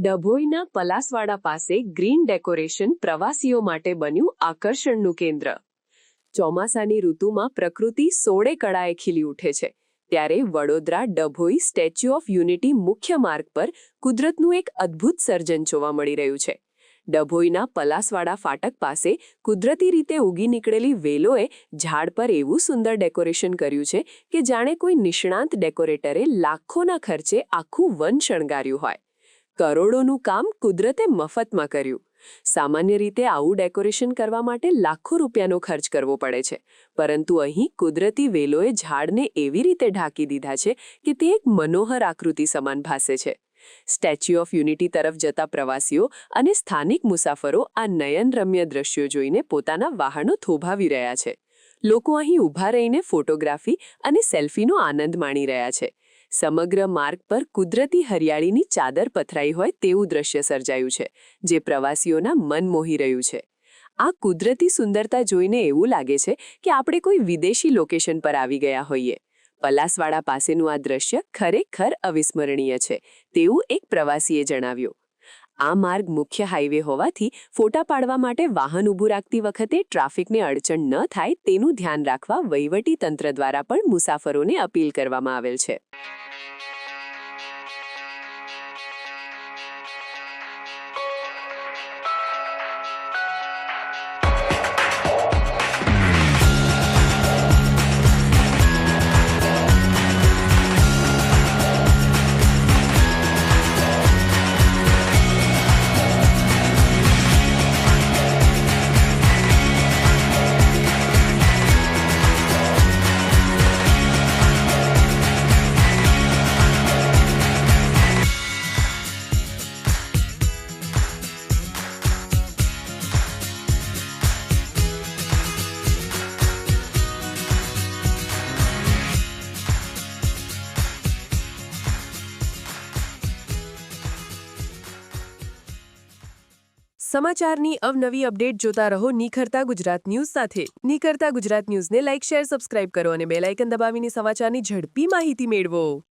ડભોઈના પલાસવાડા પાસે green decoration પ્રવાસીઓ માટે બન્યું આકર્ષણનું કેન્દ્ર. ચોમાસાની ઋતુમાં પ્રકૃતિ સોળે કળાએ ખીલી ઉઠે છે, ત્યારે Vadodara Dabhoi statue of unity મુખ્ય માર્ગ પર કુદરતનું એક અદ્ભુત સર્જન જોવા મળી રહ્યું છે. ડભોઈના પલાસવાડા ફાટક પાસે કુદરતી રીતે ઉગી નીકળેલી વેલોએ ઝાડ પર એવું સુંદર ડેકોરેશન કર્યું છે કે જાણે કોઈ નિષ્ણાંત ડેકોરેટરે લાખોના ખર્ચે આખું વન શણગાર્યું હોય. કરોડોનું કામ કુદરતે મફતમાં કર્યું. સામાન્ય રીતે આવું ડેકોરેશન કરવા માટે લાખો રૂપિયાનો ખર્ચ કરવો પડે છે, પરંતુ અહીં કુદરતી વેલોએ ઝાડને એવી રીતે ઢાંકી દીધા છે કે તે એક મનોહર આકૃતિ સમાન ભાસે છે. સ્ટેચ્યુ ઓફ યુનિટી તરફ જતા પ્રવાસીઓ અને સ્થાનિક મુસાફરો આ નયનરમ્ય દ્રશ્યો જોઈને પોતાના વાહનો થોભાવી રહ્યા છે. લોકો અહીં ઊભા રહીને ફોટોગ્રાફી અને સેલ્ફીનો આનંદ માણી રહ્યા છે. સમગ્ર માર્ગ પર કુદરતી હરિયાળીની ચાદર પથરાઈ હોય તેવું દ્રશ્ય સર્જાયું છે, જે પ્રવાસીઓના મન મોહી રહ્યું છે. આ કુદરતી સુંદરતા જોઈને એવું લાગે છે કે આપણે કોઈ વિદેશી લોકેશન પર આવી ગયા હોઈએ. પલાસવાડા પાસેનું આ દ્રશ્ય ખરેખર અવિસ્મરણીય છે, તેવું એક પ્રવાસીએ જણાવ્યું. આ માર્ગ મુખ્ય હાઈવે હોવાથી ફોટા પાડવા માટે વાહન ઊભું રાખતી વખતે ટ્રાફિકને અડચણ ન થાય તેનું ધ્યાન રાખવા વહીવટી તંત્ર દ્વારા પણ મુસાફરોને અપીલ કરવામાં આવેલ છે. સમાચારની અવનવી અપડેટ જોતા રહો નિખરતા ગુજરાત ન્યૂઝ સાથે. નિખરતા ગુજરાત ન્યૂઝને લાઇક, શેર, સબસ્ક્રાઇબ કરો અને બેલ આઇકન દબાવીને સમાચારની ઝડપી માહિતી મેળવો.